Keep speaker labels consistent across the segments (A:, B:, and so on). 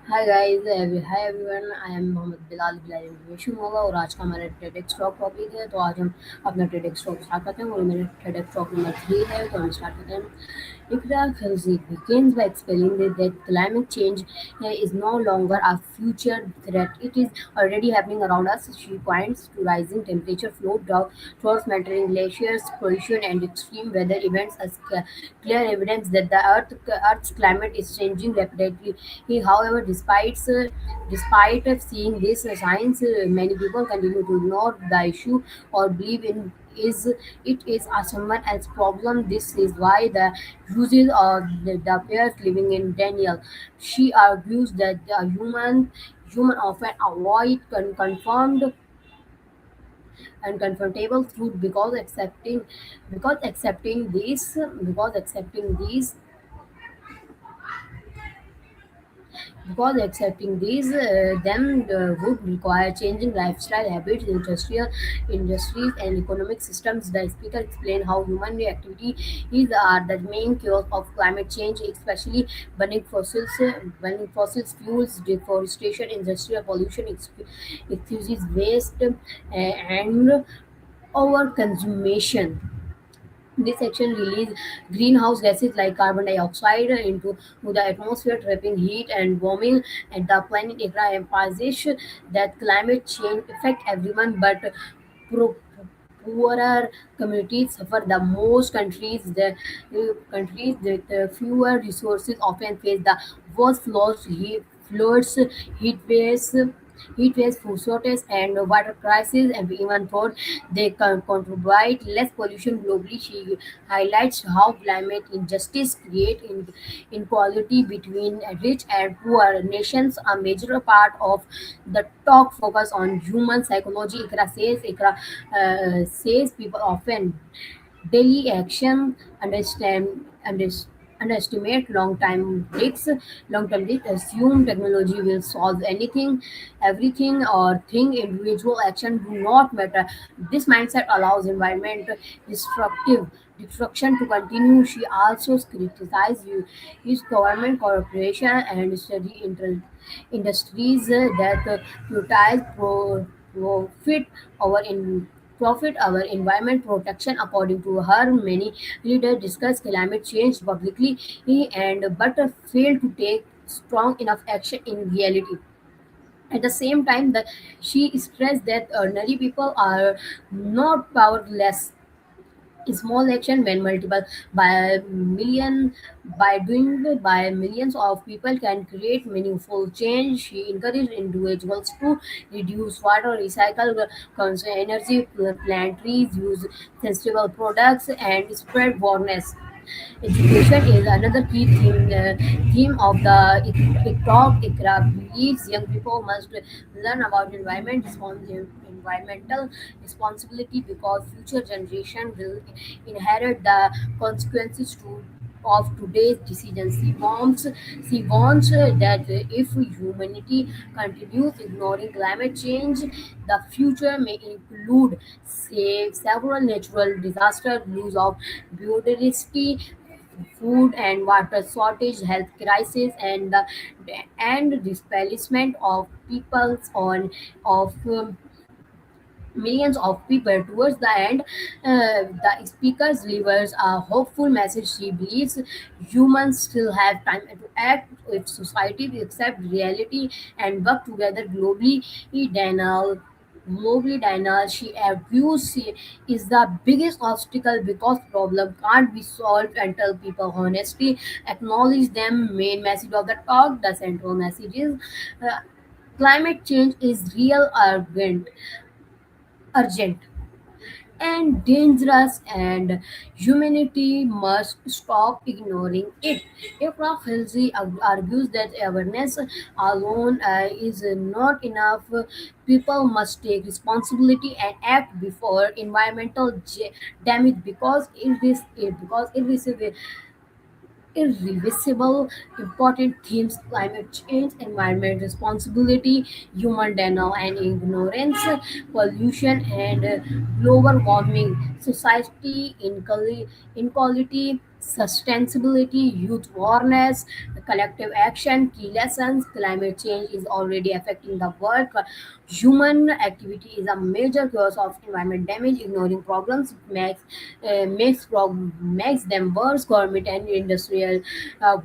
A: Hi guys hi everyone I am Mohammad Bilal Bilal information होगा और आज का हमारा टेडेक्स टॉक टॉपिक है। तो आज हम अपना टेडेक्स टॉक स्टार्ट करते हैं और मेरे टेडेक्स टॉक नंबर 3 है। तो हम स्टार्ट करते हैं। Ikra Khalsi begins by explaining that climate change is no longer a future threat. It is already happening around us. She points to rising temperature, droughts, melting glaciers, pollution, and extreme weather events as clear evidence that the Earth's climate is changing rapidly. However, despite of seeing this signs, many people continue to ignore the issue or believe in is it is a someone else's problem. This is why the uses of the pairs living in denial. She argues that the human often avoid confirmed and comfortable truth because accepting these because accepting these them would require changing lifestyle habits, industries, and economic systems. The speaker explained how human activity is are the main cause of climate change, especially burning fossil fuels, deforestation, industrial pollution, excessive waste, and overconsumption. This action releases greenhouse gases like carbon dioxide into the atmosphere, trapping heat and warming and the planet. Era emphasizes that climate change affects everyone, but pro- poorer communities suffer the most. Countries with fewer resources often face the worst floods, heat waves, food shortage, and water crisis, and even though they can contribute less pollution globally. She highlights how climate injustice create inequality between rich and poor nations. A major part of the talk focus on human psychology. Ikra says people often daily action underestimate long term risks, assume technology will solve everything, or think individual action do not matter. This mindset allows environment destructive destruction to continue. She also criticizes his government corporation and industries that prioritize profit over in profit our environment protection. According to her, many leaders discuss climate change publicly and but fail to take strong enough action in reality. At the same time, she stressed that ordinary people are not powerless. Small action when multiple by millions of people can create meaningful change. She encouraged individuals to reduce water, recycle, conserve energy, plant trees, use sustainable products, and spread awareness. Education is another key theme of the talk. ICRA believes young people must learn about environmental responsibility because future generation will inherit the consequences of today's decisions. She wants that if humanity continues ignoring climate change, the future may include several natural disasters, loss of biodiversity, food and water shortage, health crisis, and displacement of peoples on of millions of people. Towards the end, the speaker delivers a hopeful message. She believes humans still have time to act if society will accept reality and work together globally. Daniel she argues is the biggest obstacle because problem can't be solved until people honestly acknowledge them. Main message of the talk, the central message is uh, climate change is urgent and dangerous, and humanity must stop ignoring it. Ifra Khalsi argues that awareness alone is not enough. People must take responsibility and act before environmental damage because irreversible. Important themes: climate change, environment responsibility, human denial and ignorance, pollution and global warming, society inequality, sustainability, youth awareness, collective action, key lessons. Climate change is already affecting the world. Human activity is a major cause of environment damage. Ignoring problems makes them worse. Government and industrial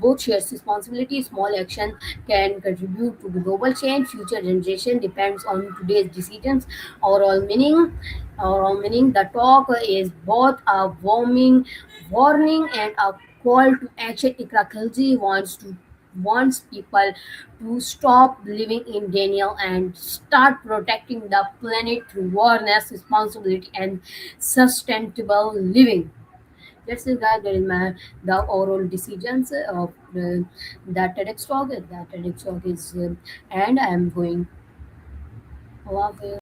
A: both shares responsibility. Small action can contribute to global change. Future generation depends on today's decisions. Overall meaning, the talk is both a warning and a call to action. Ikra Khalji wants people to stop living in denial and start protecting the planet through awareness, responsibility, and sustainable living. That's it, guys. That is the overall decisions of the TEDx talk. That TEDx talk is, and I am going off.